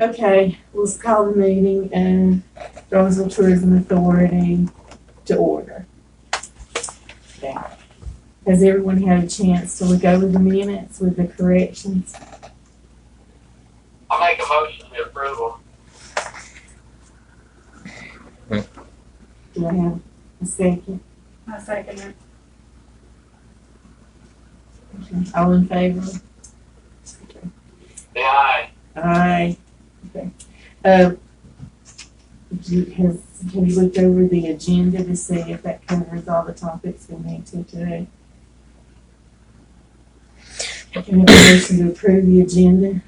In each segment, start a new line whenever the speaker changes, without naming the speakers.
Okay, let's call the meeting and Robbinsville Tourism Authority to order. Okay. Has everyone had a chance to look over the minutes with the corrections?
I'll make a motion to approve them.
Do I have a second?
I second it.
Okay. All in favor?
Say aye.
Aye. Okay. Have you looked over the agenda to see if that covers all the topics we need to today? Can I have a motion to approve the agenda?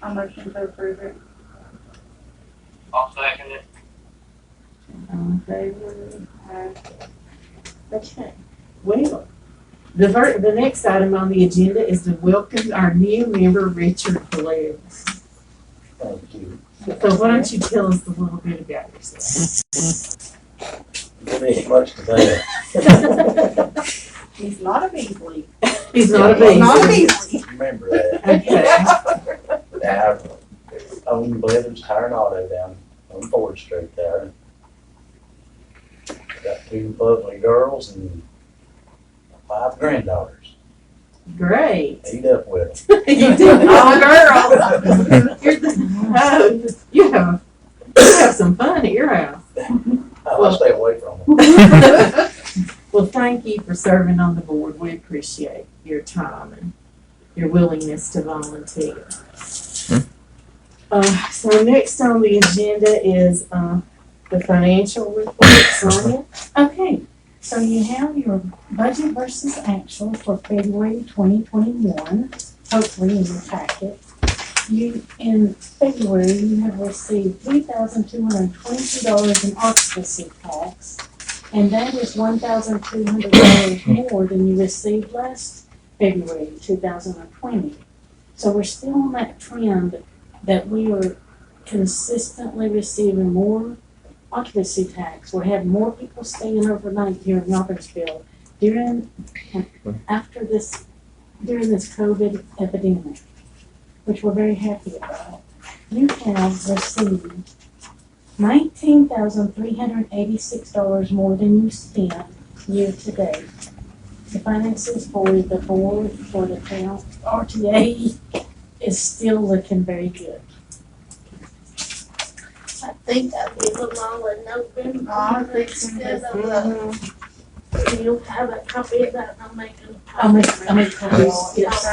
I motion to approve it.
I'll second it.
All in favor? Aye. Okay. Well, the next item on the agenda is to welcome our new member, Richard Blair.
Thank you.
So why don't you tell us a little bit about yourself?
There ain't much to tell.
He's not a Beasley.
He's not a
Yeah,
Not a
baby.
Beasley.
Remember that.
Okay.
I own Blevins Tire and Auto down on 4th Street there. Got 2 lovely girls and 5 granddaughters.
Great.
Eat up with them.
You did. Oh, girl. You have some fun at your house.
I'll stay away from them.
Well, thank you for serving on the board. We appreciate your time and your willingness to volunteer. So next on the agenda is the financial report. Sonia?
Okay, so you have your budget versus actual for February 2021, hopefully in your packet. In February, you have received $3,222 in occupancy tax, and that is $1,200 more than you received last February 2020. So we're still on that trend that we are consistently receiving more occupancy tax. We're having more people staying overnight here in Robbinsville during this COVID epidemic, which we're very happy about. You have received $19,386 more than you spent year to date. The finances for the board, for the town, RTA, is still looking very good.
I think I gave them all in November.
I think so.
Instead of the, you have a copy of that, I'll make a
I'll
copy.
make copies, yes.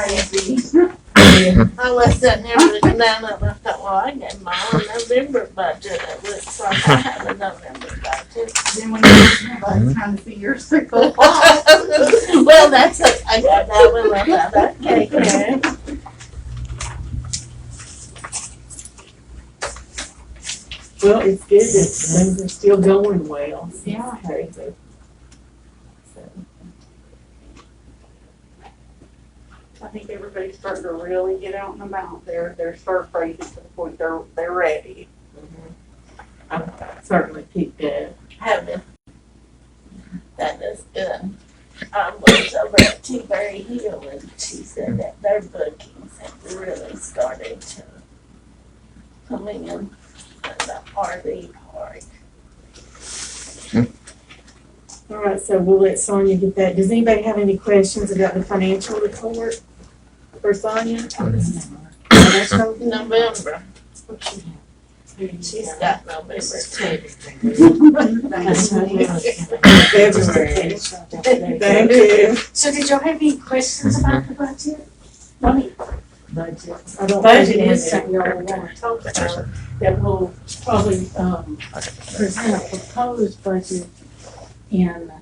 I left that and everything down and I thought, well, I gave my own November budget. It looks like I have a November budget.
Then when you're trying to see your sickle.
Well, that's it. I got that one left out of that cake there.
Well, it's good that things are still going well.
Yeah.
Very good. So,
I think everybody's starting to really get out and about. They're stir crazy to the point they're ready.
I certainly keep
Having. That is good. I was over at T-Berry Hill and she said that their bookings have really started to come in. The RV park.
All right, so we'll let Sonia get that. Does anybody have any questions about the financial report for Sonia?
November. She's got November too.
February. Thank you.
So did y'all have any questions about the budget?
Budget. I don't
Budget
think
is
it
something y'all want to talk about, that we'll probably, present a proposed budget in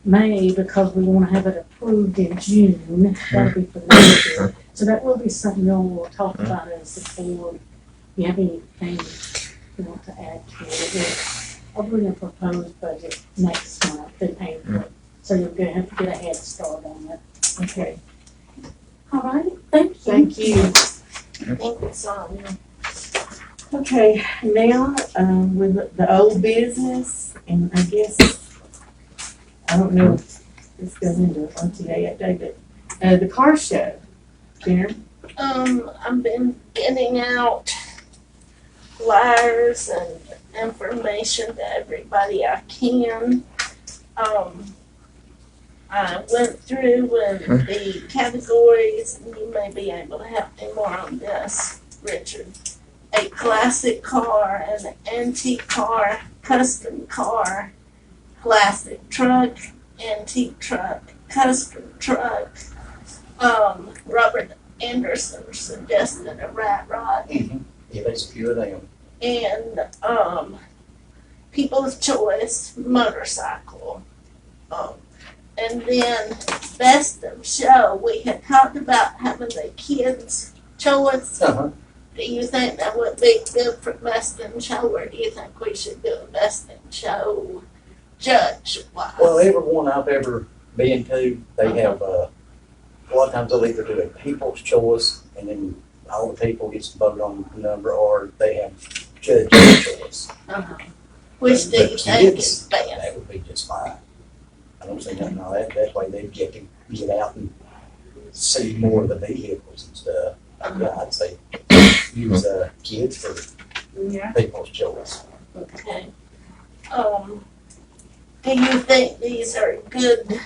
May, because we want to have it approved in June. That'll be for next year. So that will be something y'all will talk about as the board. If you have anything you want to add to it, I'll bring a proposed budget next month in April. So you're gonna have to get a head start on it.
Okay,
All right, thank you.
thank you.
Thank you, Sonia.
Okay, now, with the old business, and I guess, I don't know if this goes into RTA update, but, the car show, Karen?
I've been getting out flyers and information to everybody I can. I went through and the categories, and you may be able to help me more on this, Richard. A classic car, an antique car, custom car, classic truck, antique truck, custom truck. Robert Anderson suggested a rat rod.
Yeah, there's a few of them.
And people's choice motorcycle. And then best of show. We had talked about having the kids' choice.
Uh-huh.
Do you think that would be good for best in show, or do you think we should do a best in show judge-wise?
Well, everyone I've ever been to, they have, a lot of times they'll either do a people's choice, and then all the people gets to vote on the number, or they have judge's choice.
Which do
The
you think
kids,
is best?
That would be just fine. I don't see nothing on that. That way they get to get out and see more of the vehicles and stuff. Yeah, I'd say use kids for
Yeah.
people's choice.
Okay. Do you think these are good?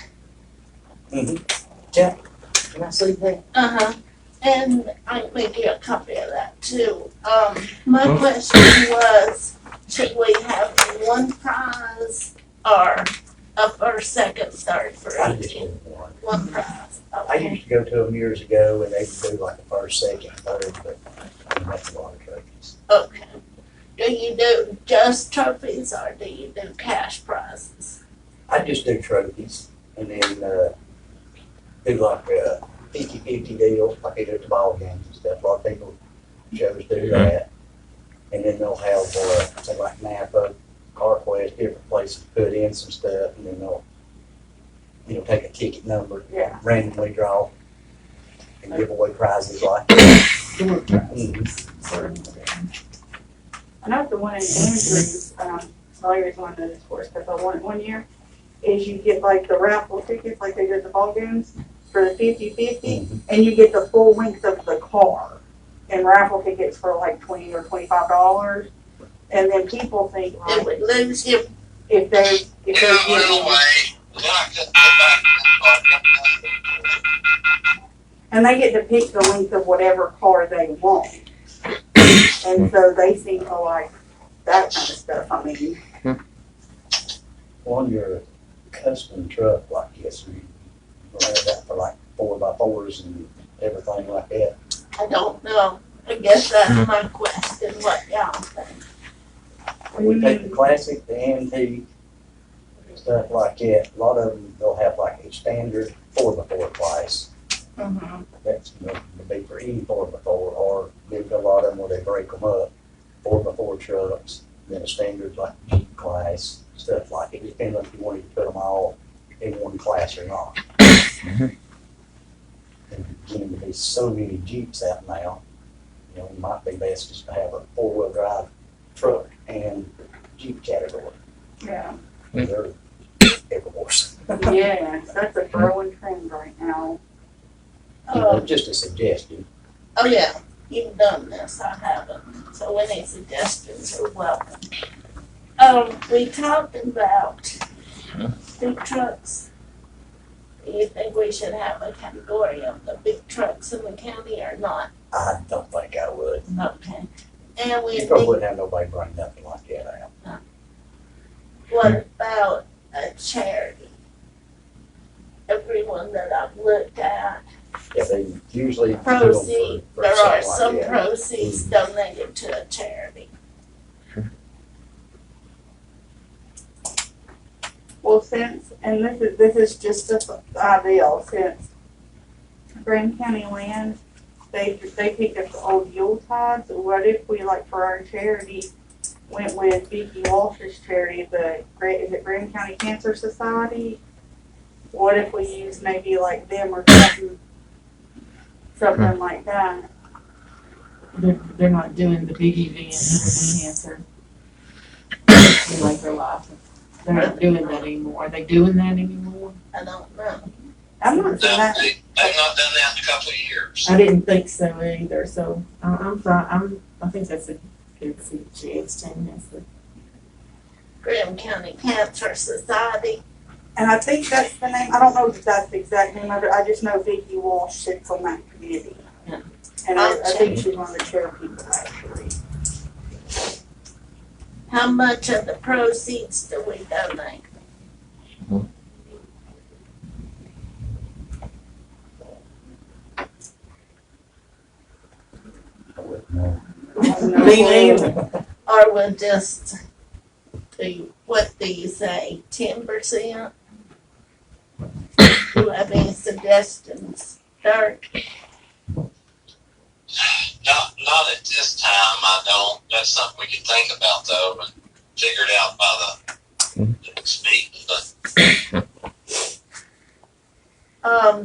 Jack, can I see that?
And I can make you a copy of that too. My question was, should we have one prize or a first, second, third for
I just
each?
did one.
One prize.
I
Okay.
used to go to them years ago, and they would do like a first, second, third, but I mean, that's a lot of trophies.
Okay. Do you do just trophies or do you do cash prizes?
I just do trophies, and then do like 50-50 deals, like they do at the ball games and stuff. A lot of people shows do that. And then they'll have, say like Napa, CarQuest, different places to put in some stuff, and then they'll, take a ticket number,
Yeah.
randomly draw, and give away prizes like
Door prizes.
I know the one in Andrews, Larry's one that is for us, because I won it one year, is you get like the raffle tickets, like they do at the ball games, for the 50-50, and you get the full length of the car. And raffle tickets for like $20 or $25. And then people think
It
like,
would lose you.
if they're
Yeah,
getting,
well, wait. Then I just go back
and they get to pick the length of whatever car they want. And so they seem to like that kind of stuff, I mean.
on your custom truck like this, you have that for like 4x4s and everything like that.
I don't know. I guess that's my question. What y'all think?
We take the classic, the antique, stuff like that. A lot of them, they'll have like a standard 4x4 class. That's going to be for any 4x4, or there's a lot of them where they break them up, 4x4 trucks, then a standard like Jeep class, stuff like it. Depends on if you wanted to put them all in one class or not. And getting to be so many Jeeps out now, it might be best just to have a 4-wheel drive truck and Jeep category.
Yeah.
They're everywhere.
Yes, that's a growing trend right now.
Just a suggestion.
Oh yeah, you've done this. I haven't. So any suggestions are welcome. We talked about big trucks. Do you think we should have a category of the big trucks in the county or not?
I don't think I would.
Okay. And we
You probably
need,
wouldn't have nobody bring nothing like that out.
what about a charity? Everyone that I've looked at,
Yeah, they usually do them
proceeds,
for
there are
something like
some
that.
proceeds donated to a charity.
Well, since, and this is just an ideal, since Grand County Land, they picked up the old Yuletide, so what if we, like, for our charity, went with Vicky Walsh's charity, is it Grand County Cancer Society? What if we use maybe like them or something like that?
They're not doing the big event for cancer. They like their life. They're not doing that anymore. Are they doing that anymore?
I don't know.
I'm not saying that.
They've not done that in a couple of years.
I didn't think so either, so I'm fine, I think that's a good suggestion, that's the.
Graham County Cancer Society.
And I think that's the name, I don't know if that's the exact name of it, I just know Vicki Walsh sits on that committee.
Yeah.
And I think she's one of the chair people actually.
How much of the proceeds do we donate?
I wouldn't know.
Me neither.
Or we'll just what do you say, 10%? Do you have any suggestions, Dirk?
Not at this time, I don't. That's something we can think about though, and figure it out by the next meeting, but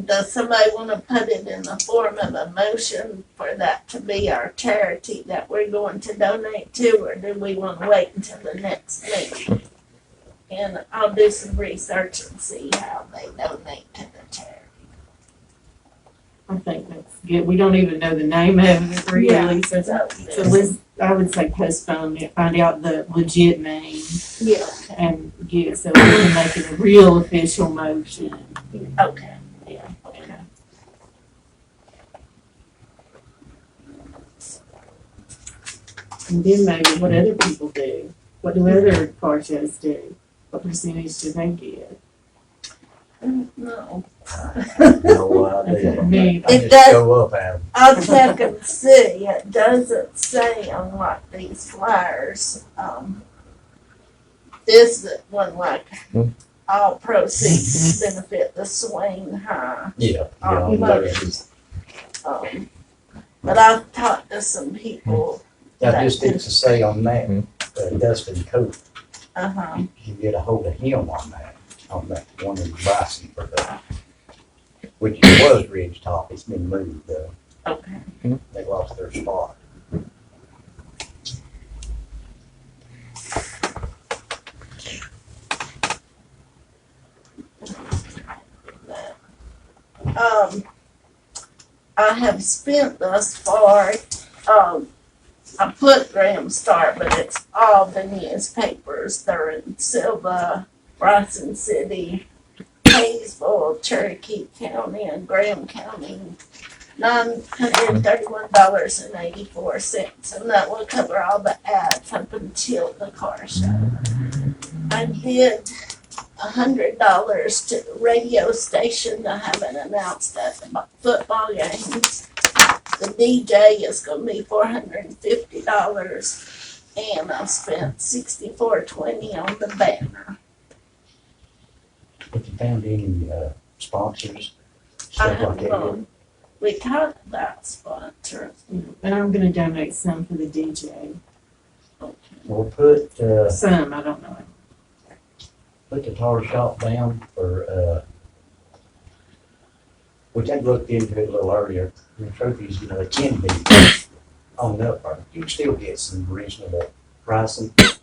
Does somebody want to put it in the form of a motion for that to be our charity that we're going to donate to, or do we want to wait until the next meeting? And I'll do some research and see how they donate to the charity.
I think that's good, we don't even know the name of it really, so let's, I would say postpone it, find out the legit name
Yeah.
and get it, so we can make it a real official motion.
Okay.
Yeah, okay. And then maybe what other people do, what do other car shows do, what percentage do they get?
No.
No idea.
Me.
I
It
just
does-
go up at 'em.
I'll check and see. It doesn't say on like these flyers. This one like all proceeds benefit the Swain High.
Yeah.
Motions. But I've talked to some people.
I just need to say on that, Dustin Cope, you get a hold of him on that one in Bryson for the, which was Ridge Top, it's been moved though.
Okay.
They lost their spot.
I have spent thus far, I put Graham Star, but it's all the newspapers. They're in Silva, Bryson City, Hayesville, Cherokee County, and Graham County. $931.84, and that will cover all the ads up until the car show. I did $100 to the radio station. I haven't announced that the football games. The DJ is going to be $450, and I spent $64.20 on the banner.
If you found any sponsors,
I
stuff
have
like that.
gone. We talked about sponsors.
And I'm gonna donate some for the DJ,
We'll put
some, I don't know.
the tar shop down for, which I looked into it a little earlier. The trophies, they can be on the upper. You can still get some reasonable pricing. Put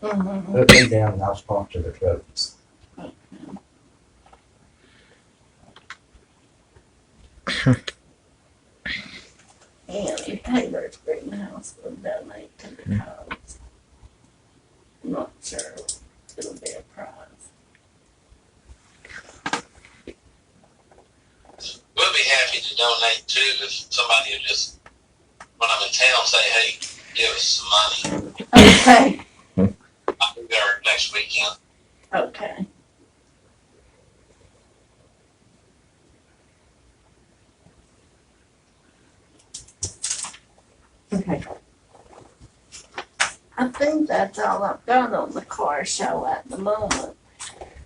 them down and I'll sponsor the trophies.
And Taylor's Greenhouse will donate to the cause. I'm not sure it'll be a prize.
we'll be happy to donate too if somebody will just, when I'm in town, say, hey, give us some money.
Okay.
I'll be there next weekend.
Okay.
Okay,
I think that's all I've got on the car show at the moment.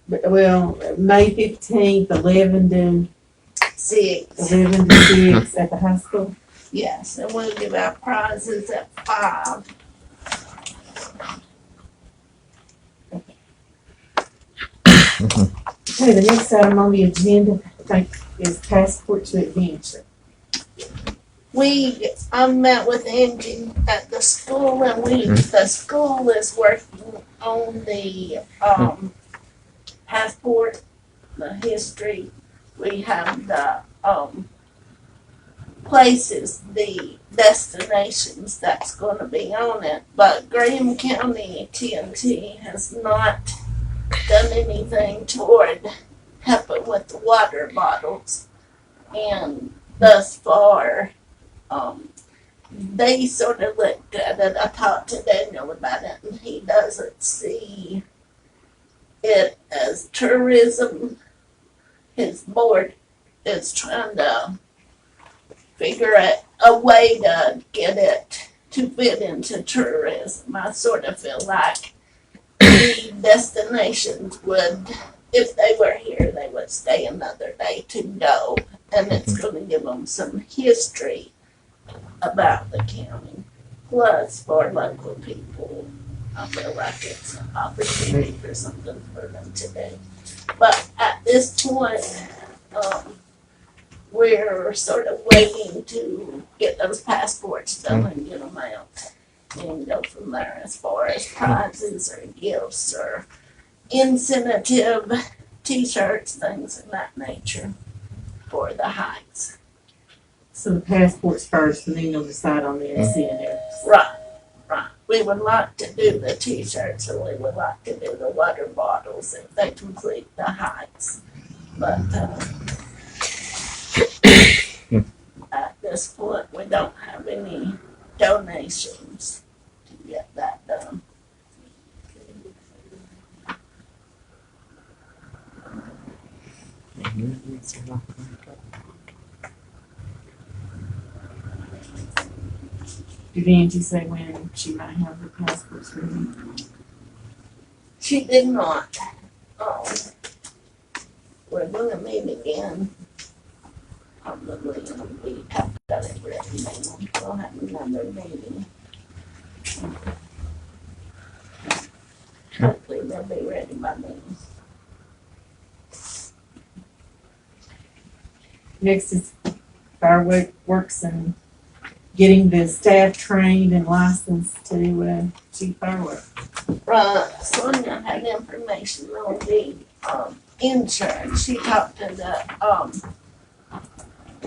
but, well, May 15th, 11 to
6.
6 at the high school.
Yes, and we'll give out prizes at 5.
Okay, the next item on the agenda, I think, is Passport to Adventure.
I met with Angie at the school, and the school is working on the passport, the history we have the, places, the destinations that's gonna be on it, but Graham County TNT has not done anything toward helping with the water bottles. And thus far, they sort of looked at it. I talked to Daniel about it, and he doesn't see it as tourism. His board is trying to figure out a way to get it to fit into tourism. I sort of feel like the destinations would, if they were here, they would stay another day to go. And it's going to give them some history about the county. Plus, for local people, I feel like it's an opportunity for something for them to do. But at this point, we're sort of waiting to get those passports done and get them out and go from there as far as prizes or gifts or incentive t-shirts, things of that nature for the hikes.
So the passports first, and then you'll decide on the incentives.
Right. We would like to do the t-shirts, and we would like to do the water bottles if they complete the hikes. But at this point, we don't have any donations to get that done.
Did Angie say when she might have her passports ready?
She did not. We're gonna meet again. Probably in a week. I've got it ready now. We'll have another meeting. Hopefully they'll be ready by then.
Next is fireworks and getting the staff trained and licensed to shoot fireworks.
Right, Sonia had information on the, insurance. She talked to the,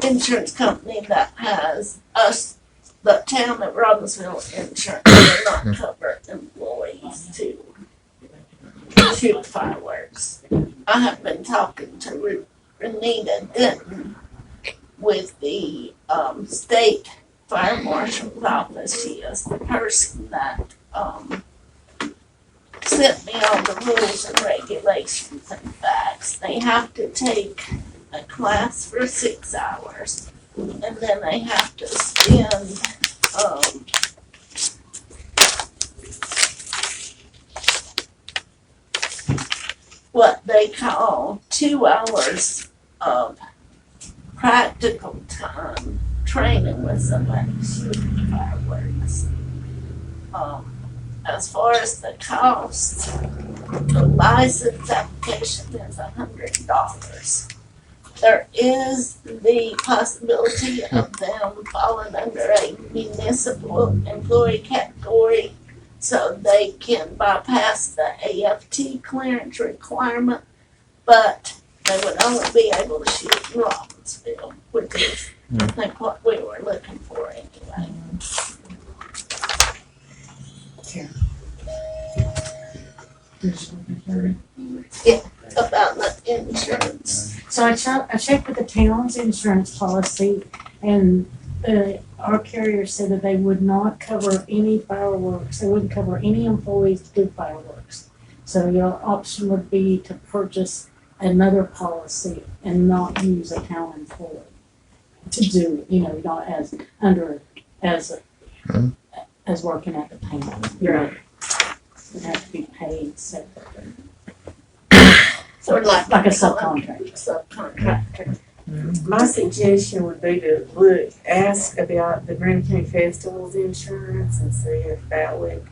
insurance company that has us, the town of Robbinsville insurance, will not cover employees to shoot fireworks. I have been talking to Renita Denton with the, state fire marshal's office. She is the person that, sent me all the rules and regulations and facts. They have to take a class for 6 hours, and then they have to spend, what they call 2 hours of practical time training with somebody shooting fireworks. As far as the cost, the license application is $100. There is the possibility of them falling under a municipal employee category, so they can bypass the AFT clearance requirement, but they would only be able to shoot in Robbinsville, which is, I think, what we were looking for anyway. About the insurance.
So I checked with the town's insurance policy, and our carrier said that they would not cover any fireworks. They wouldn't cover any employees to do fireworks. So your option would be to purchase another policy and not use a town employee to do it, not as working at the town.
Right.
Would have to be paid separately.
Sort of
Like a subcontractor.
Subcontractor.
My suggestion would be to ask about the Graham County Festival's insurance and see if that would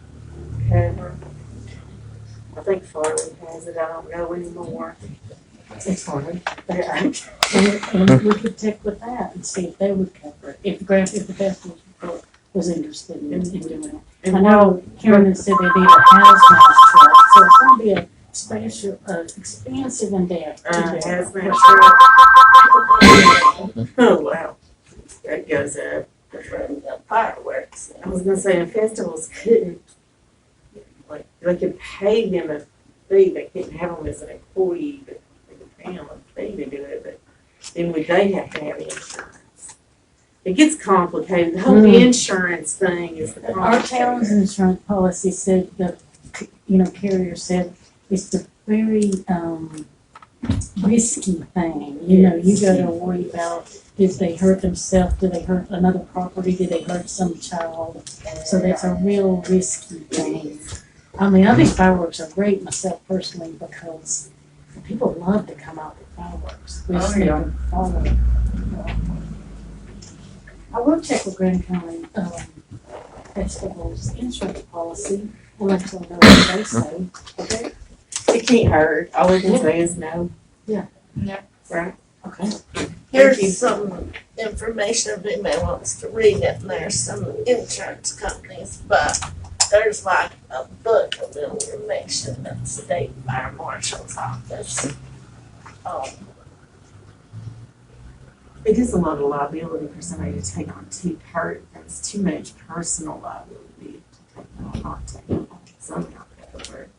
cover. I think Farley has it, I don't know anymore.
It's hard. And we could check with that and see if they would cover it, if the festival was interested in doing it. I know Karen said they did a hazmat truck, so it's gonna be a special, expensive endeavor to do.
Hazmat truck.
Oh, wow. That goes up for the fireworks.
I was gonna say, the festivals couldn't, like, they could pay them a fee, they couldn't have them as an employee, but they could pay them a fee to do it, but then would they have to have insurance? It gets complicated, the whole insurance thing is the
Our town's
complicated.
insurance policy said that, carrier said it's a very, risky thing. You gotta worry about if they hurt themselves, do they hurt another property, do they hurt some child? So that's a real risky thing. I mean, I think fireworks are great myself personally because people love to come out with fireworks. We just need to follow it. I will check with Grand County, Festival's insurance policy. I'll let you know what they say, okay?
It can't hurt, all we can say is no.
Yeah.
Yeah.
Right?
Okay.
Here's some information if anybody wants to read it, and there's some insurance companies, but there's like a book of information at the state fire marshal's office.
It is a lot of liability for somebody to take on it's too much personal liability to take on, not take on, somehow covered.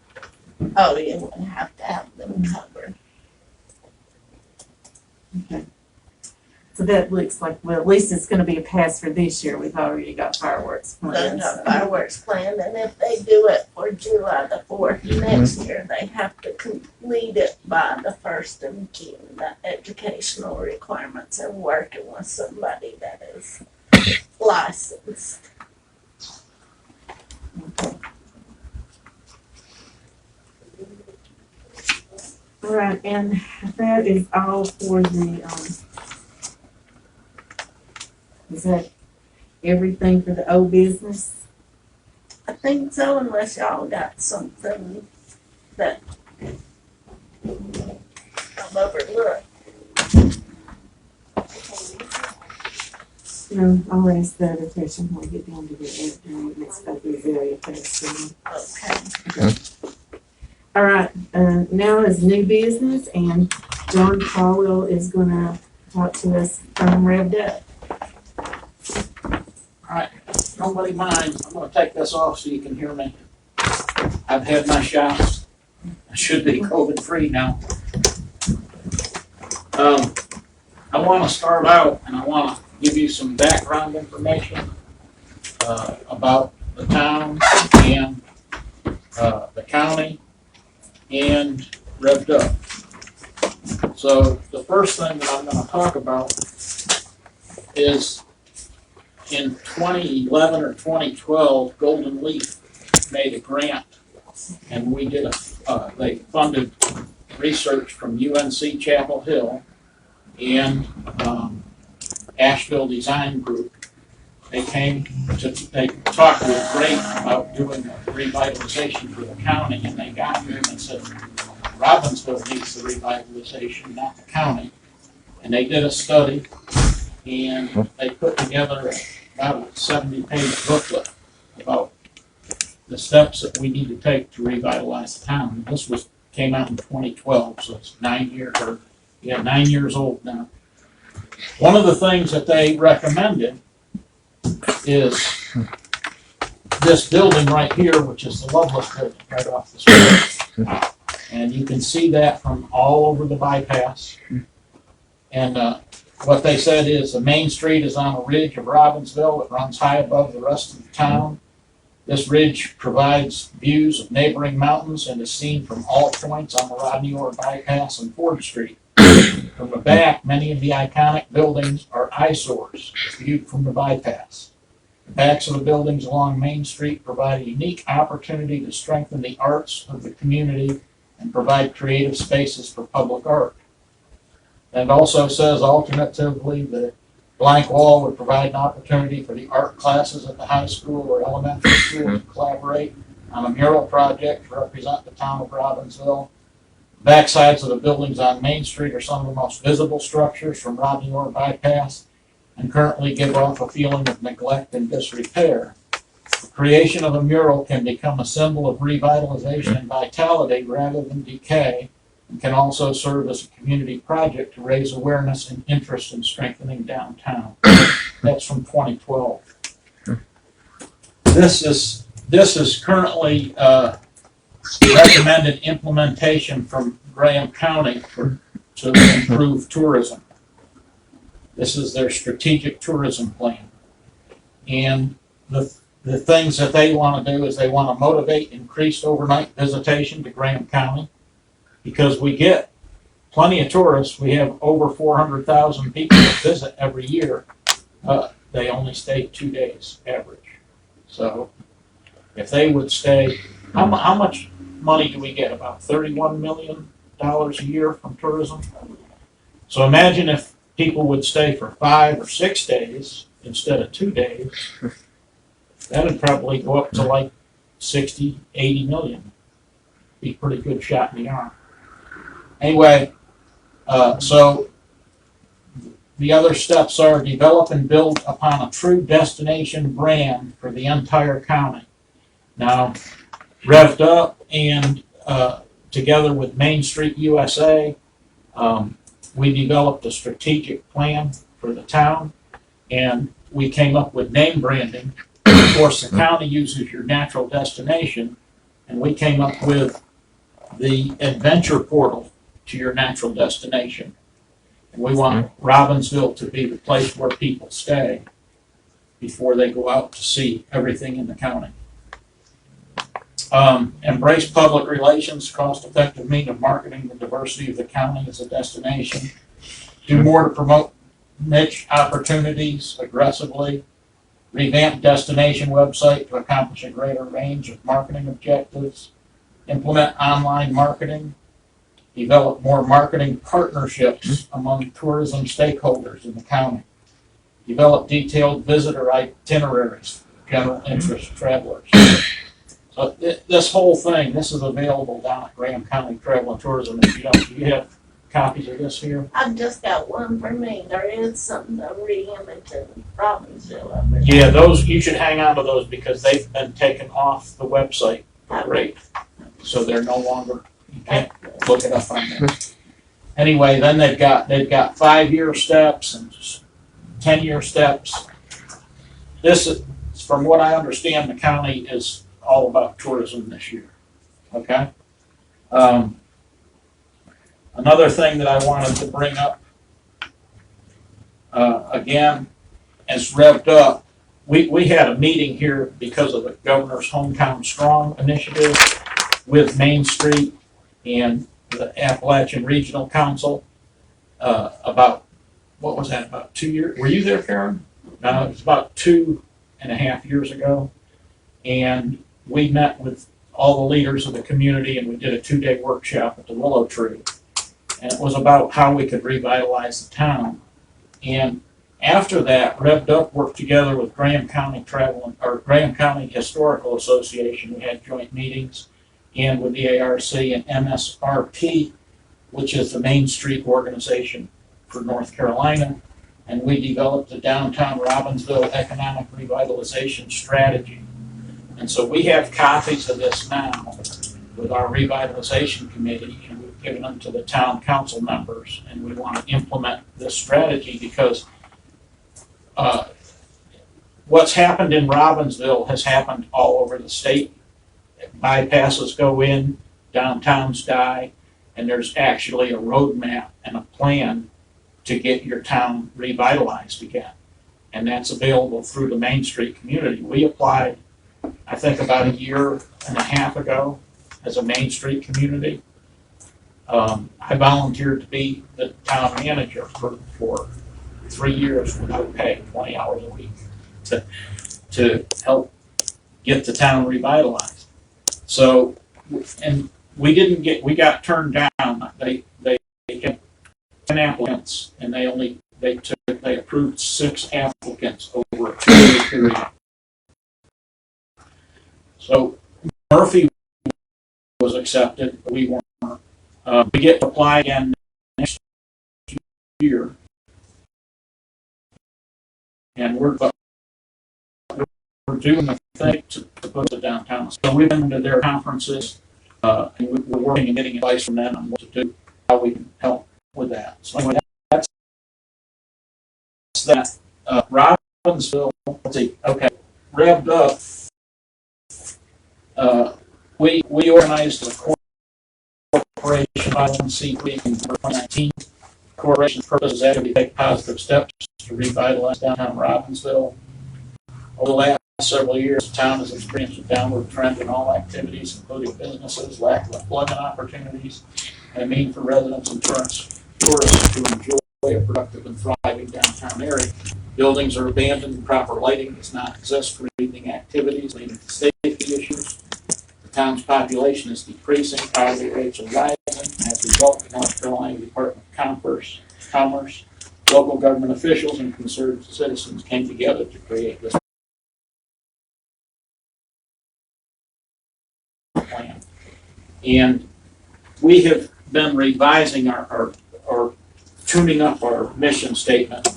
Oh, you would have to have them covered.
Okay. So that looks like, well, at least it's gonna be a pass for this year, we've already got fireworks
They
planned.
got fireworks planned, and if they do it for July the 4th next year, they have to complete it by the 1st of June. The educational requirements are working with somebody that is licensed.
All right, and that is all for the, is that everything for the old business?
I think so, unless y'all got something that I've overlooked.
No, I'll ask the other question when we get down to the editor, it's about the area testing.
Okay.
All right, now is new business, and John Caldwell is gonna talk to us from Revved Up.
Alright, nobody mind, I'm gonna take this off so you can hear me. I've had my shots, I should be COVID-free now. I wanna start out and I wanna give you some background information, about the town and, the county and Revved Up. So the first thing that I'm gonna talk about is in 2011 or 2012, Golden Leaf made a grant, and we did they funded research from UNC Chapel Hill and Asheville Design Group. They talked with Ray about doing a revitalization for the county, and they got here and they said, Robbinsville needs the revitalization, not the county. And they did a study, and they put together about a 70-page booklet about the steps that we need to take to revitalize the town. This came out in 2012, so it's 9 years old now. One of the things that they recommended is this building right here, which is the Loveless building right off the street. And you can see that from all over the bypass. And what they said is the main street is on a ridge of Robbinsville. It runs high above the rest of the town. This ridge provides views of neighboring mountains and is seen from all points on the Rodney Orr bypass and Ford Street. From the back, many of the iconic buildings are eyesores viewed from the bypass. The backs of the buildings along Main Street provide a unique opportunity to strengthen the arts of the community and provide creative spaces for public art. And it also says alternatively, the blank wall would provide an opportunity for the art classes at the high school or elementary school to collaborate on a mural project to represent the town of Robbinsville. Backsides of the buildings on Main Street are some of the most visible structures from Rodney Orr bypass and currently give off a feeling of neglect and disrepair. The creation of a mural can become a symbol of revitalization and vitality rather than decay, and can also serve as a community project to raise awareness and interest in strengthening downtown. That's from 2012. This is currently recommended implementation from Graham County to improve tourism. This is their strategic tourism plan. And the things that they want to do is they want to motivate increased overnight visitation to Graham County, because we get plenty of tourists. We have over 400,000 people that visit every year. They only stay 2 days average. So if they would stay, how much money do we get? About $31 million a year from tourism. So imagine if people would stay for 5 or 6 days instead of 2 days. That would probably go up to like 60, 80 million. Be a pretty good shot in the arm. Anyway, so the other steps are develop and build upon a true destination brand for the entire county. Now, Revved Up and together with Main Street USA, we developed a strategic plan for the town, and we came up with name branding. Of course, the county uses your natural destination, and we came up with the adventure portal to your natural destination. And we want Robbinsville to be the place where people stay before they go out to see everything in the county. Embrace public relations, cost-effective means of marketing the diversity of the county as a destination. Do more to promote niche opportunities aggressively. Revamp destination website to accomplish a greater range of marketing objectives. Implement online marketing. Develop more marketing partnerships among tourism stakeholders in the county. Develop detailed visitor itineraries for general interest travelers. So this whole thing, this is available down at Graham County Travel and Tourism. If you don't, do you have copies of this here?
I've just got one for me. There is something to re-image in Robbinsville up there.
Yeah, those, you should hang on to those because they've been taken off the website for rate. So they're no longer, you can't look it up on there. Anyway, then they've got 5-year steps and 10-year steps. This is, from what I understand, the county is all about tourism this year. Okay? Another thing that I wanted to bring up, again, as Revved Up, we had a meeting here because of the Governor's Hometown Strong initiative with Main Street and the Appalachian Regional Council about, what was that, about 2 years? Were you there, Karen? No, it was about 2.5 years ago. And we met with all the leaders of the community and we did a 2-day workshop at the Willow Tree. And it was about how we could revitalize the town. And after that, Revved Up worked together with Graham County Graham County Historical Association. We had joint meetings, and with the ARC and MSRP, which is the Main Street organization for North Carolina. And we developed the Downtown Robbinsville Economic Revitalization Strategy. And so we have copies of this now with our revitalization committee, and we've given them to the town council members, and we want to implement this strategy because what's happened in Robbinsville has happened all over the state. Bypasses go in, downtowns die, and there's actually a roadmap and a plan to get your town revitalized again. And that's available through the Main Street community. We applied, I think, about 1.5 years ago as a Main Street community. I volunteered to be the town manager for 3 years without pay, 20 hours a week, to help get the town revitalized. So, and we got turned down. They got 10 applicants, and they approved 6 applicants over a 2-year period. So Murphy was accepted, but we weren't. We get to apply again next year, and we're doing the thing to put it downtown. So we've been to their conferences, and we're working and getting advice from them on what to do. we can help with that. So anyway, that's that. Robbinsville, let's see, okay, revved up. We organized a corporation 501c3 in 2019. Corporation's purpose is to take positive steps to revitalize downtown Robbinsville. Over the last several years, the town has experienced a downward trend in all activities, including businesses, lack of employment opportunities, and a need for residents and tourists to enjoy a productive and thriving downtown area. Buildings are abandoned, and proper lighting does not exist for evening activities, leading to safety issues. The town's population is decreasing, poverty rates are rising. As a result, the North Carolina Department of Commerce, local government officials, and concerned citizens came together to create this plan. And we have been revising our tuning up our mission statement,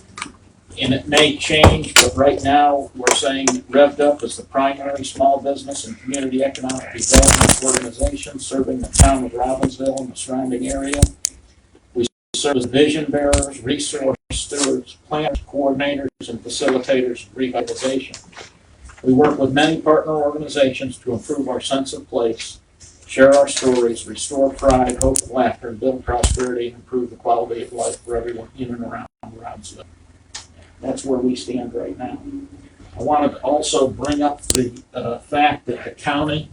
and it may change, but right now we're saying Revved Up is the primary small business and community economic development organization serving the town of Robbinsville and the surrounding area. We serve as vision bearers, resource stewards, planners, coordinators, and facilitators of revitalization. We work with many partner organizations to improve our sense of place, share our stories, restore pride, hope, and laughter, and build prosperity and improve the quality of life for everyone in and around Robbinsville. That's where we stand right now. I wanted to also bring up the fact that the county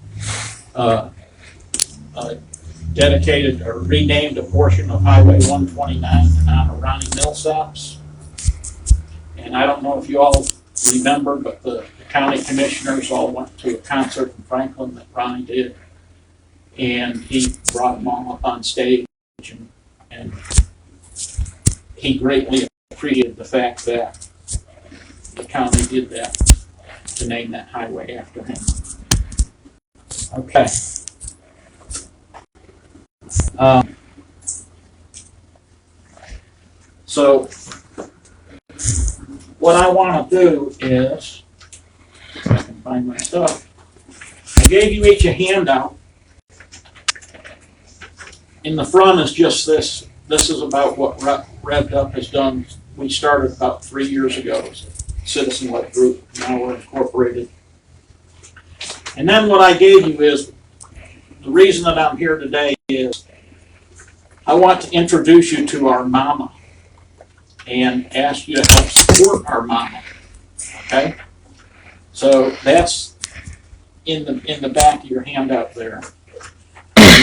dedicated or renamed a portion of Highway 129 in honor of Ronnie Millsaps. And I don't know if you all remember, but the county commissioners all went to a concert in Franklin that Ronnie did. And he brought them all up on stage, and he greatly appreciated the fact that the county did that to name that highway after him. Okay. So what I want to do is, if I can find my stuff, I gave you each a handout. In the front is just this. This is about what Revved Up has done. We started about 3 years ago as a citizen-led group. Now we're incorporated. And then what I gave you is, the reason that I'm here today is I want to introduce you to our mama and ask you to help support our mama. Okay? So that's in the back of your handout there.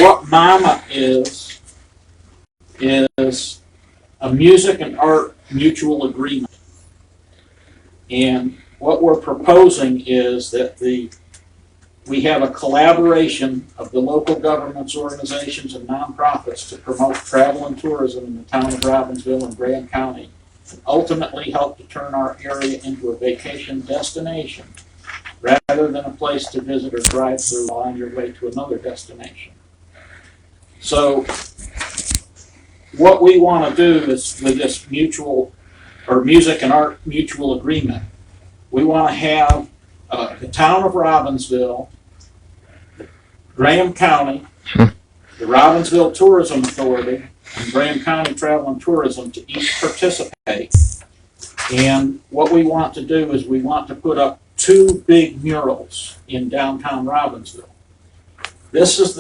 What mama is a music and art mutual agreement. And what we're proposing is that we have a collaboration of the local governments, organizations, and nonprofits to promote travel and tourism in the town of Robbinsville and Graham County, and ultimately help to turn our area into a vacation destination rather than a place to visit or drive through on your way to another destination. So what we want to do is, with this mutual or music and art mutual agreement, we want to have the town of Robbinsville, Graham County, the Robbinsville Tourism Authority, and Graham County Travel and Tourism to each participate. And what we want to do is we want to put up 2 big murals in downtown Robbinsville. This is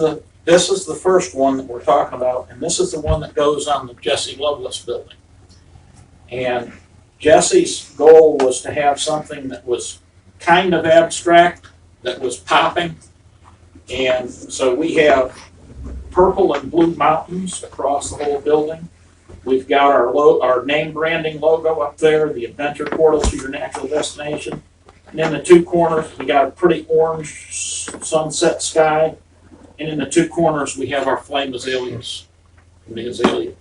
the first one that we're talking about, and this is the one that goes on the Jesse Lovelace building. And Jesse's goal was to have something that was kind of abstract, that was popping. And so we have purple and blue mountains across the whole building. We've got our name branding logo up there, the adventure portal to your natural destination. And in the 2 corners, we got a pretty orange sunset sky. And in the 2 corners, we have our flame azaleas from the azalea,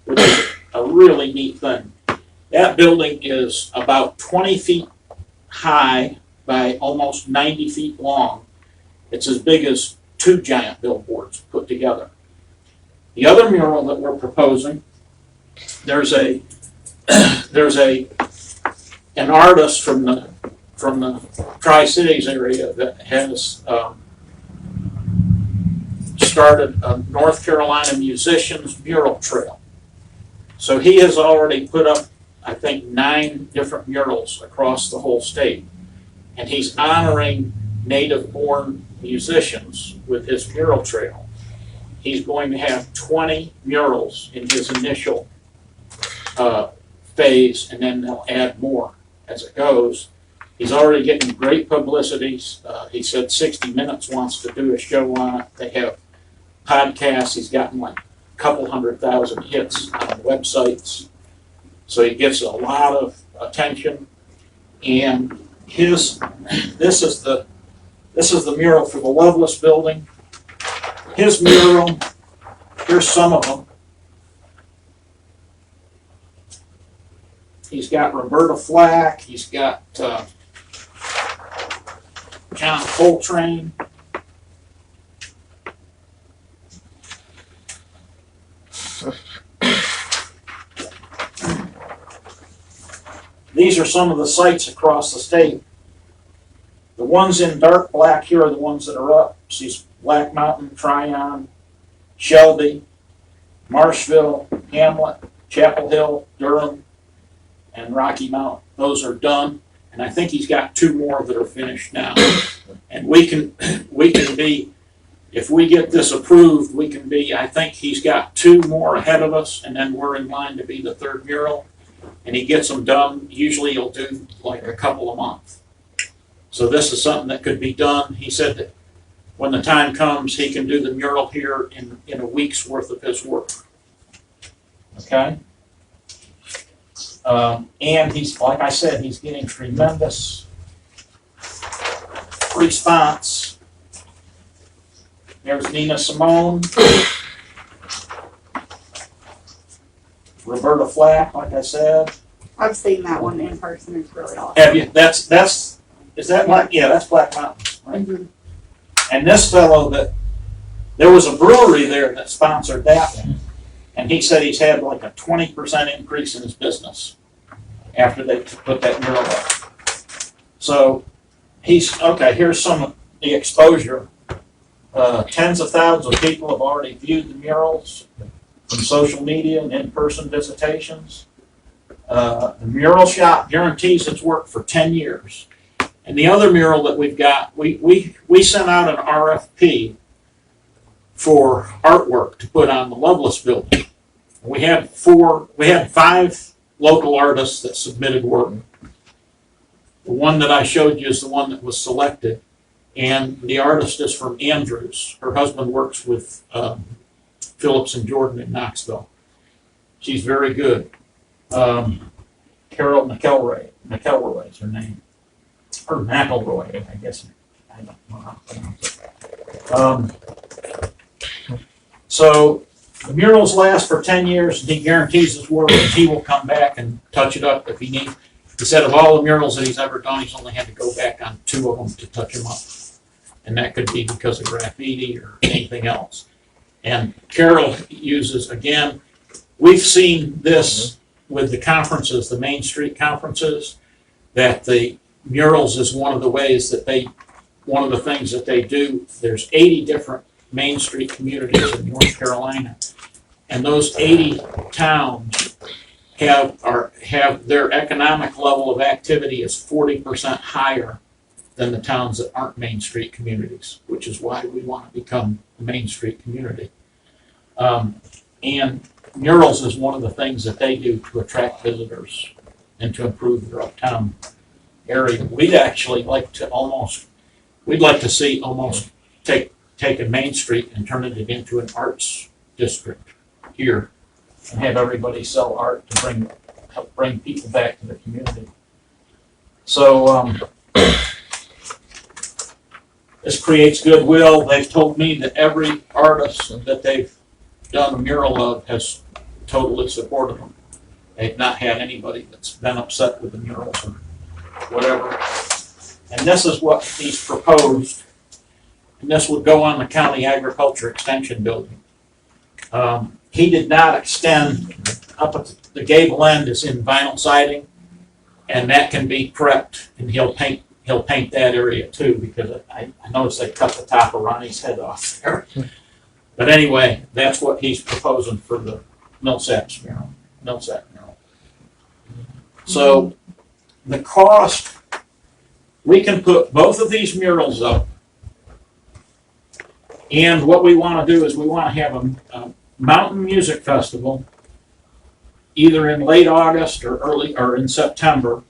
which is a really neat thing. That building is about 20 feet high by almost 90 feet long. It's as big as 2 giant billboards put together. The other mural that we're proposing, there's an artist from the Tri-Cities area that has started a North Carolina musicians mural trail. So he has already put up, I think, 9 different murals across the whole state. And he's honoring native-born musicians with his mural trail. He's going to have 20 murals in his initial phase, and then they'll add more as it goes. He's already getting great publicity. He said 60 Minutes wants to do a show on it. They have podcasts. He's gotten like a couple 100,000 hits on websites. So he gets a lot of attention. And this is the mural for the Loveless building. His mural, here's some of them. He's got Roberta Flack. He's got John Coltrane. These are some of the sites across the state. The ones in dark black here are the ones that are up. See Black Mountain, Tryon, Shelby, Marshville, Hamlet, Chapel Hill, Durham, and Rocky Mount. Those are done, and I think he's got 2 more that are finished now. And we can be, if we get this approved, we can be, I think he's got 2 more ahead of us, and then we're in line to be the 3rd mural. And he gets them done. Usually he'll do like a couple a month. So this is something that could be done. He said that when the time comes, he can do the mural here in a week's worth of his work. Okay? And he's, like I said, he's getting tremendous response. There's Nina Simone. Roberta Flack, like I said.
I've seen that one in person. It's really awesome.
Have you? Is that Black? Yeah, that's Black Mountain. Right?
Mm-hmm.
And this fellow, there was a brewery there that sponsored that one, and he said he's had like a 20% increase in his business after they put that mural up. So here's some of the exposure. Tens of thousands of people have already viewed the murals from social media and in-person visitations. The mural shop guarantees its work for 10 years. And the other mural that we've got, we sent out an RFP for artwork to put on the Loveless building. We had 5 local artists that submitted work. The one that I showed you is the one that was selected. And the artist is from Andrews. Her husband works with Phillips and Jordan in Knoxville. She's very good. Carol McElroy is her name. Or McElroy, I guess. I don't know how to pronounce it. So the murals last for 10 years, and he guarantees his work, and he will come back and touch it up if he needs. He said of all the murals that he's ever done, he's only had to go back on 2 of them to touch them up. And that could be because of graffiti or anything else. And Carol uses, again, we've seen this with the conferences, the Main Street conferences, that the murals is one of the ways that one of the things that they do. There's 80 different Main Street communities in North Carolina. And those 80 towns have their economic level of activity is 40% higher than the towns that aren't Main Street communities, which is why we want to become a Main Street community. And murals is one of the things that they do to attract visitors and to improve their uptown area. We'd actually like to see almost take a Main Street and turn it into an arts district here and have everybody sell art to help bring people back to the community. So this creates goodwill. They've told me that every artist that they've done a mural of has totally supported them. They've not had anybody that's been upset with the murals or whatever. And this is what he's proposed. And this would go on the county agriculture extension building. He did not extend up at the gable end is in vinyl siding, and that can be prepped, and he'll paint that area too, because I noticed they cut the top of Ronnie's head off there. But anyway, that's what he's proposing for the Millsaps mural. So the cost, we can put both of these murals up. And what we want to do is we want to have a mountain music festival either in late August or in September.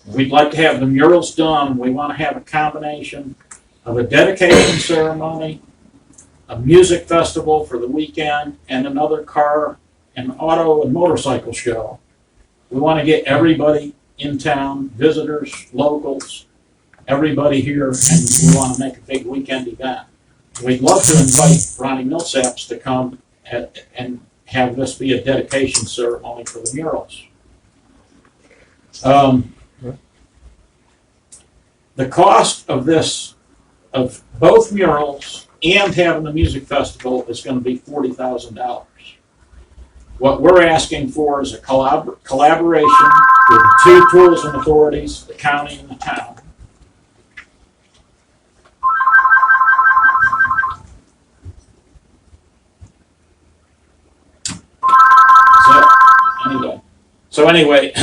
We'd like to have the murals done. We want to have a combination of a dedication ceremony, a music festival for the weekend, and another car and auto and motorcycle show. We want to get everybody in town, visitors, locals, everybody here, and we want to make a big weekend event. We'd love to invite Ronnie Millsaps to come and have this be a dedication ceremony for the murals. The cost of this, of both murals and having the music festival, is going to be $40,000. What we're asking for is a collaboration with the two tourism authorities, the county and the town. So anyway,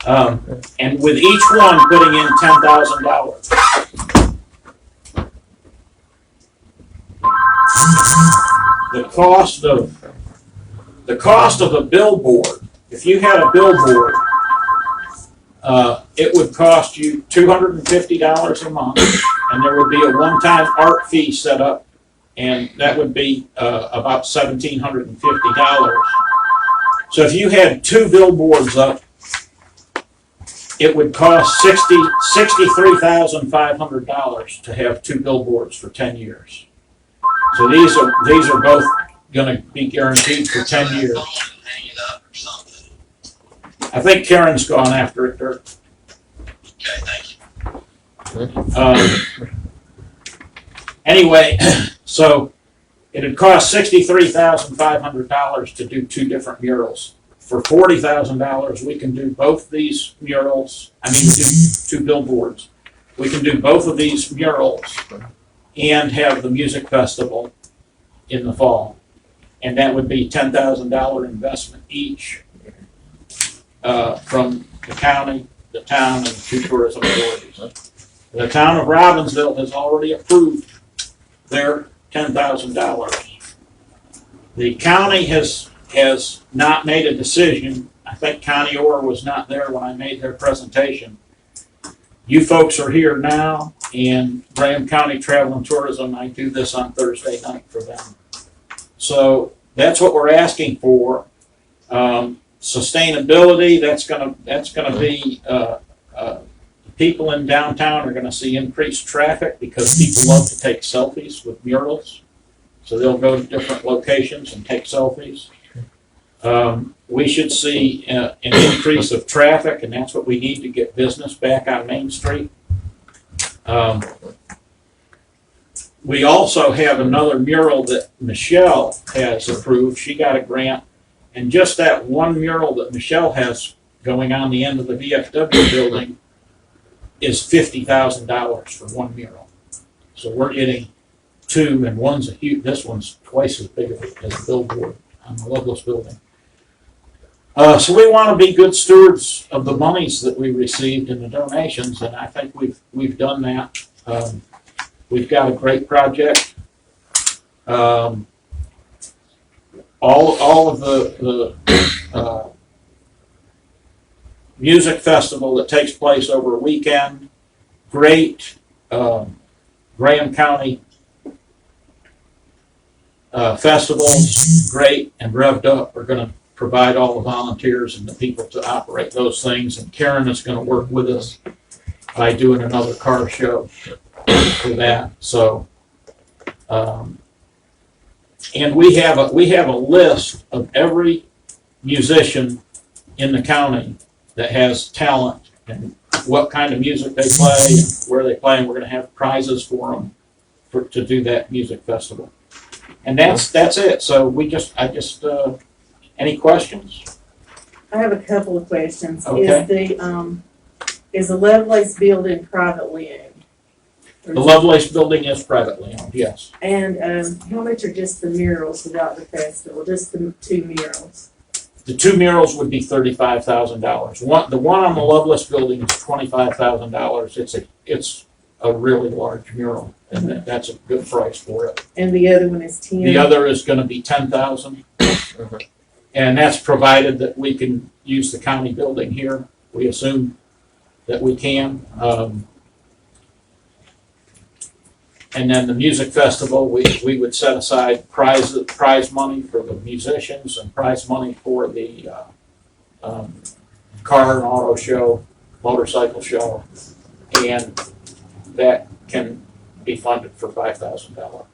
and with each one putting in $10,000. The cost of a billboard, if you had a billboard, it would cost you $250 a month, and there would be a one-time art fee set up, and that would be about $1,750. So if you had two billboards up, it would cost $63,500 to have two billboards for 10 years. So these are both going to be guaranteed for 10 years.
Hang it up or something.
I think Karen's gone after it, Dirk.
Okay, thank you.
Anyway, so it would cost $63,500 to do two different murals. For $40,000, we can do both these murals. Do two billboards. We can do both of these murals and have the music festival in the fall. And that would be $10,000 investment each from the county, the town, and the two tourism authorities. The town of Robbinsville has already approved their $10,000. The county has not made a decision. I think Connie Orr was not there when I made their presentation. You folks are here now, and Graham County Travel and Tourism, I do this on Thursday night for them. So that's what we're asking for. Sustainability, that's gonna be people in downtown are gonna see increased traffic because people love to take selfies with murals. So they'll go to different locations and take selfies. We should see an increase of traffic, and that's what we need to get business back on Main Street. We also have another mural that Michelle has approved. She got a grant, and just that one mural that Michelle has going on the end of the VFW building is $50,000 for one mural. So we're getting two, and one's a huge. This one's twice as big as a billboard on the Loveless building. So we want to be good stewards of the monies that we received in the donations, and I think we've done that. We've got a great project. All of the music festival that takes place over a weekend, great. Graham County festivals, great, and Revved Up are going to provide all the volunteers and the people to operate those things. And Karen is going to work with us by doing another car show for that. So, and we have a list of every musician in the county that has talent and what kind of music they play and where they play, and we're going to have prizes for them to do that music festival. And that's it. So any questions?
I have a couple of questions.
Okay.
Is the Lovelace building privately owned?
The Lovelace building is privately owned, yes.
And, how much are just the murals without the festival, just the 2 murals?
The 2 murals would be $35,000. The one on the Lovelace building is $25,000. It's a really large mural, and that's a good price for it.
And the other one is 10?
The other is gonna be $10,000. And that's provided that we can use the county building here. We assume that we can. And then the music festival, we would set aside prize money for the musicians and prize money for the car and auto show, motorcycle show, and that can be funded for $5,000.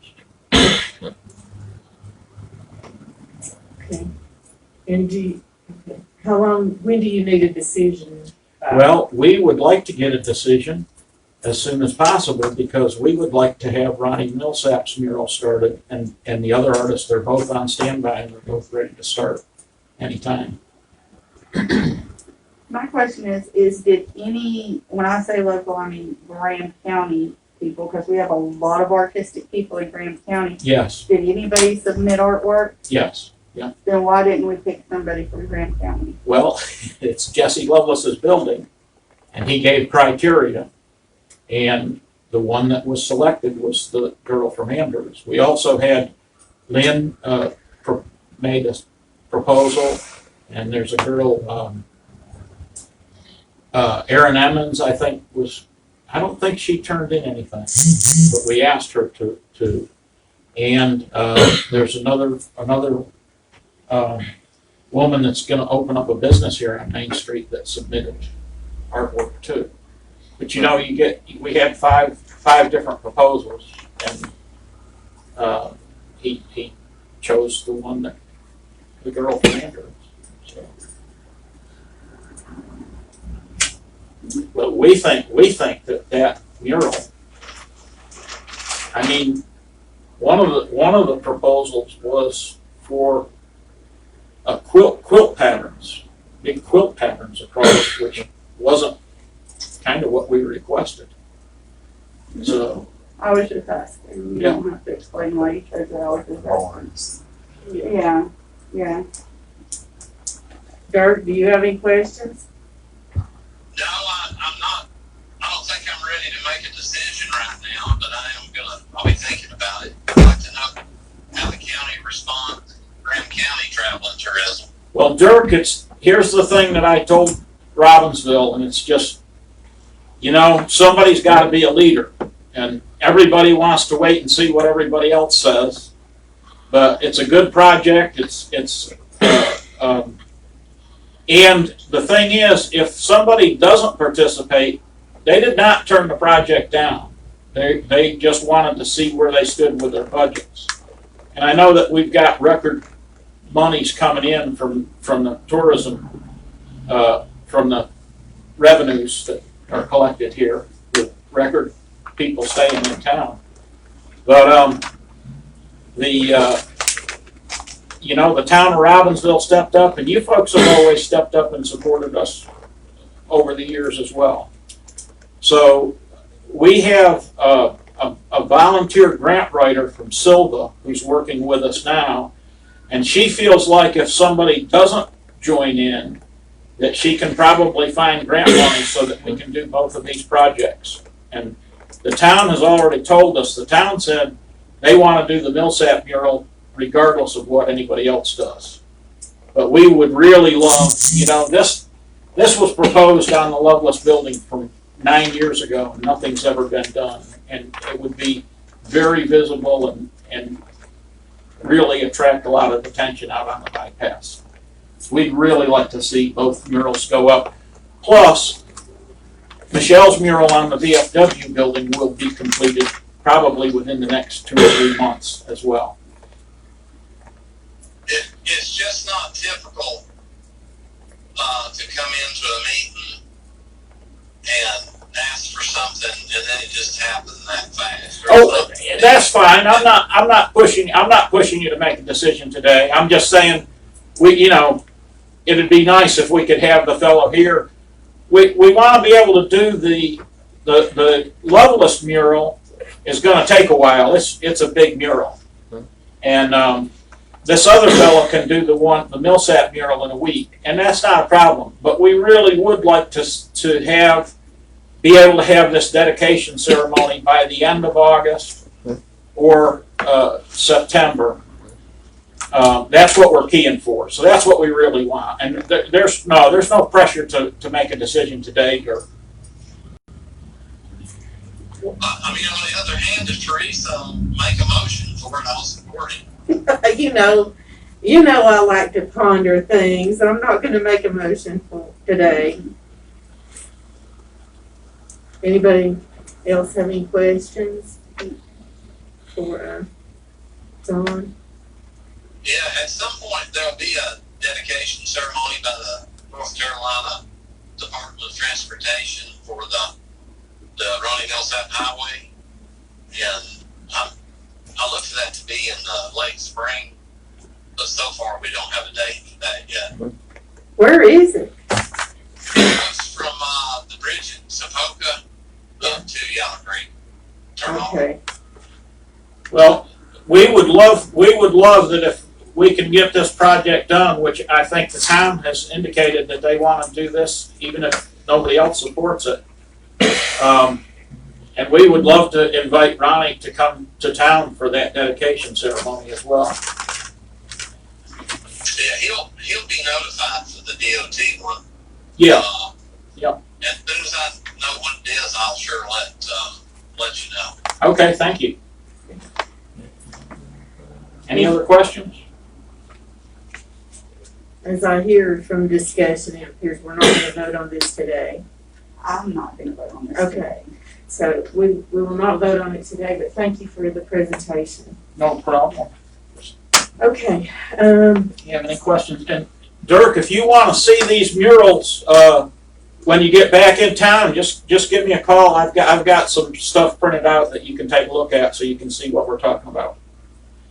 Okay. And when do you need a decision?
Well, we would like to get a decision as soon as possible because we would like to have Ronnie Millsap's mural started and the other artists, they're both on standby and they're both ready to start anytime.
My question is did any, when I say local, I mean Graham County people, because we have a lot of artistic people in Graham County.
Yes,
Did anybody submit artwork?
yes.
Then why didn't we pick somebody from Graham County?
Well, it's Jesse Lovelace's building and he gave criteria and the one that was selected was the girl from Andrews. We also had Lynn made a proposal and there's a girl, Erin Emmons, I think I don't think she turned in anything, but we asked her to. And there's another woman that's going to open up a business here on Main Street that submitted artwork too. But you know, we had five different proposals, and he chose the one that the girl from Andrews. So. But we think that mural. I mean, one of the proposals was for a quilt patterns, big quilt patterns across, which wasn't kind of what we requested. So
I was just asking. You don't have to explain why you chose that. I was just asking. Yeah.
Dirk, do you have any questions?
No, I'm not. I don't think I'm ready to make a decision right now, but I'll be thinking about it. I'd like to know how the county responds to Graham County travel and tourism.
well, Dirk, here's the thing that I told Robbinsville, and it's just, you know, somebody's got to be a leader, and everybody wants to wait and see what everybody else says. But it's a good project. And the thing is, if somebody doesn't participate, they did not turn the project down. They just wanted to see where they stood with their budgets. And I know that we've got record monies coming in from the tourism, from the revenues that are collected here with record people staying in town. But the town of Robbinsville stepped up, and you folks have always stepped up and supported us over the years as well. So we have a volunteer grant writer from Silva who's working with us now, and she feels like if somebody doesn't join in, that she can probably find grant money so that we can do both of these projects. And the town has already told us, the town said they want to do the Millsap mural regardless of what anybody else does. But we would really love, this was proposed on the Lovelace building from 9 years ago, and nothing's ever been done. And it would be very visible and really attract a lot of attention out on the bypass. We'd really like to see both murals go up. Plus, Michelle's mural on the VFW building will be completed probably within the next 2 or 3 months as well.
It's just not typical to come into a meeting and ask for something and then it just happens that fast.
Oh, that's fine. I'm not pushing you to make a decision today. I'm just saying it'd be nice if we could have the fellow here. We want to be able to do the Lovelace mural is gonna take a while. It's a big mural. And, this other fellow can do the Millsap mural in a week, and that's not a problem. But we really would like to be able to have this dedication ceremony by the end of August or September. That's what we're keying for. So that's what we really want. And there's no pressure to make a decision today. Or
I mean, on the other hand, if Teresa make a motion for it, I'll support it.
You know I like to ponder things. I'm not gonna make a motion for today. Anybody else have any questions for John?
Yeah, at some point there'll be a dedication ceremony by the North Carolina Department of Transportation for the Ronnie Millsap Highway, and I look for that to be in late spring, but so far we don't have a date for that yet.
Where is it?
It's from the bridge in Sopoka up to Yellow Creek Terminal.
Okay.
well, we would love that if we can get this project done, which I think the town has indicated that they want to do this, even if nobody else supports it. And we would love to invite Ronnie to come to town for that dedication ceremony as well.
Yeah, he'll be notified for the DOT one.
Yeah. Yep.
As soon as I know what it is, I'll sure let you know.
Okay, thank you. Any other questions?
As I hear from discussion, it appears we're not gonna vote on this today.
I'm not gonna vote on this
Okay.
today.
So we will not vote on it today, but thank you for the presentation.
No problem.
Okay,
You have any questions? And Dirk, if you want to see these murals when you get back in town, just give me a call. I've got some stuff printed out that you can take a look at so you can see what we're talking about.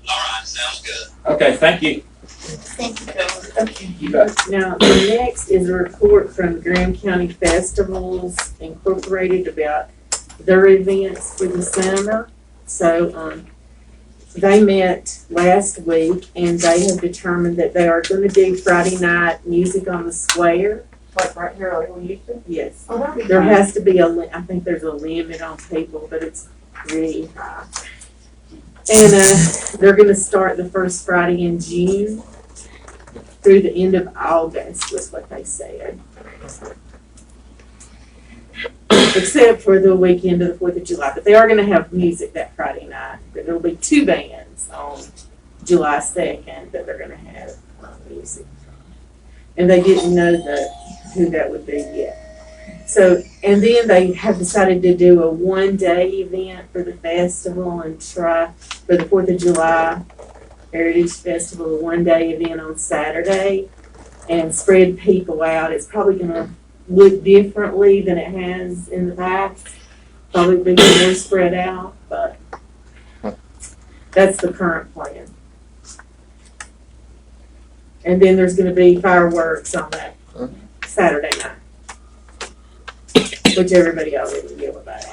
All right, sounds good.
Okay, thank you.
Thank you, Joe.
okay.
You bet.
Now, the next is a report from Graham County Festivals Incorporated about their events for the summer. So, they met last week and they have determined that they are going to do Friday night music on the square.
Like right here, like we used to.
Yes.
Oh, that'd be
There
fine.
has to be I think there's a limit on people, but it's pretty high. And they're going to start the first Friday in June through the end of August, was what they said. Except for the weekend of the 4th of July. But they are going to have music that Friday night. There will be 2 bands on July 2nd that they're going to have music from. And they didn't know who that would be yet. So, and then they have decided to do a 1-day event for the festival and try for the 4th of July Heritage Festival, a 1-day event on Saturday and spread people out. It's probably going to look differently than it has in the past. Probably be more spread out, but that's the current plan. And then there's going to be fireworks on that Saturday night, which everybody already knew about.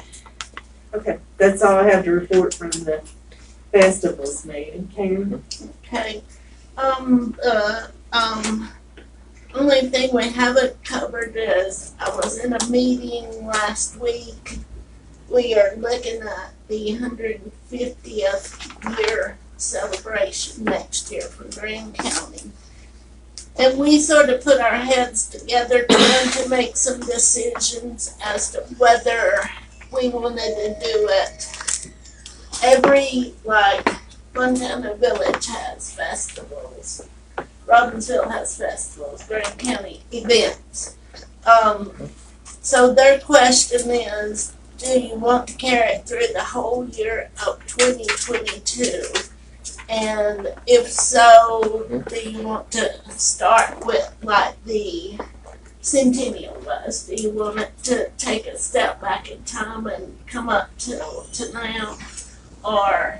Okay, that's all I have to report from the festivals meeting. Karen?
Okay. Only thing we haven't covered is, I was in a meeting last week. We are looking at the 150th year celebration next year for Graham County. And we sort of put our heads together trying to make some decisions as to whether we wanted to do it. Every, Montana Village has festivals. Robbinsville has festivals, Graham County events. So their question is, do you want to carry it through the whole year of 2022? And if so, do you want to start with the Centennial was? Do you want it to take a step back in time and come up to now? Or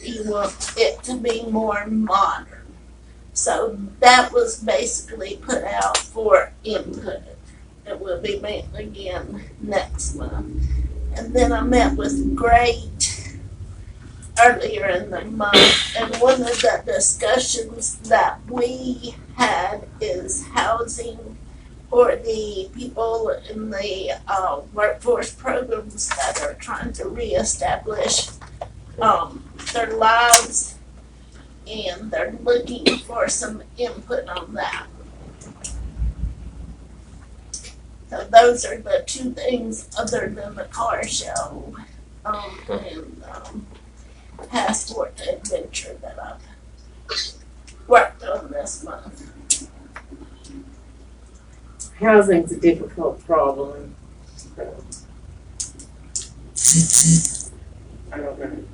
do you want it to be more modern? So that was basically put out for input. It will be met again next month. And then I met with Great earlier in the month, and one of the discussions that we had is housing for the people in the workforce programs that are trying to reestablish their lives, and they're looking for some input on that. So those are the two things other than the car show and passport adventure that I've worked on this month.
Housing's a difficult problem. I don't know.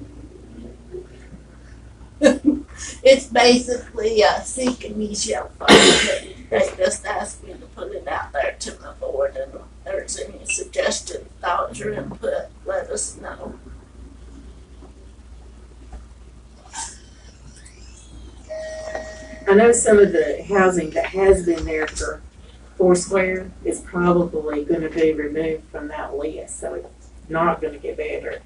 It's basically seek and ye shall find. They just asked me to put it out there to the board, and if there's any suggested thoughts or input, let us know.
I know some of the housing that has been there for Foursquare is probably gonna be removed from that list, so it's not gonna get better.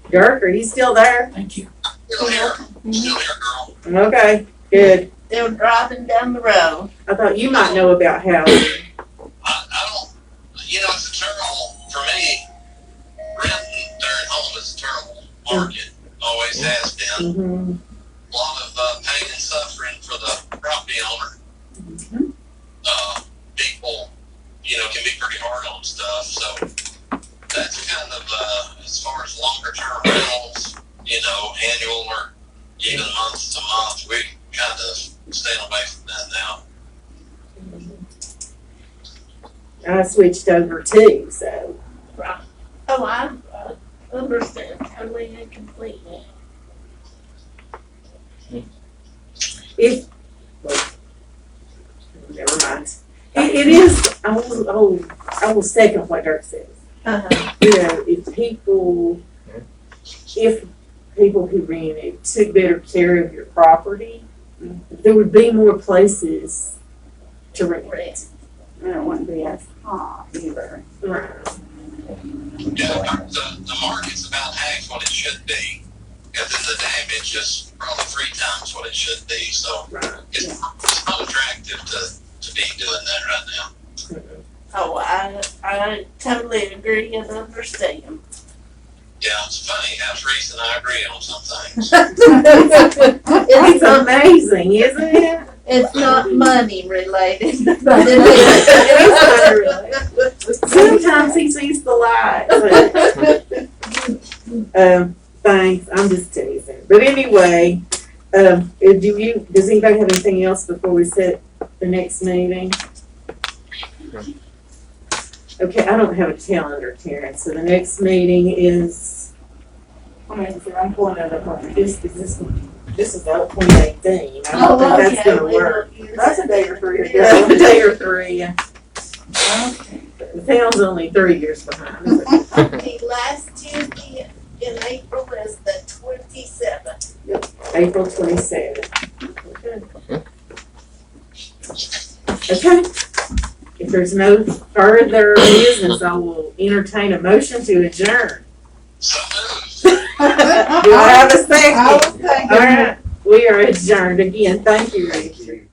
Dirk, are you still there?
Thank you.
Still here, girl.
Okay, good.
They're driving down the road.
I thought you might know about housing.
I don't, it's a terrible, for me, renting there at home is a terrible market, always has been.
Mm-hmm.
A lot of pain and suffering for the property owner.
Mm-hmm.
People, can be pretty hard on stuff, so that's kind of, as far as longer term rentals, annual or even month to month, we kind of staying away from that now.
I switched over too, so.
Right. Oh, I understand totally and completely.
If, never mind. It is, I will second what Dirk says.
Uh-huh.
If people who rented took better care of your property, there would be more places to rent.
And it wouldn't be as hot either.
Right.
Yeah, the market's about half what it should be, and then the damage is probably 3 times what it should be, so
Right.
it's not attractive to be doing that right now.
Oh, I totally agree and understand.
Yeah, it's funny how Teresa and I agree on some things.
It's amazing, isn't it?
It's not money related.
Sometimes he sees the light. Thanks, I'm just teasing. But anyway, does anybody have anything else before we set the next meeting? Okay, I don't have a calendar, Karen, so the next meeting is,
I'm pulling it up.
this is out 2018. I don't think that's gonna work.
That's a day or 3 ago.
Yeah, a day or 3. The town's only 3 years behind.
The last Tuesday in April is the 27th.
April 27th. Okay. If there's no further business, I will entertain a motion to adjourn.
So moved.
Do I have a second?
I was thinking.
All right, we are adjourned again. Thank you, Richard.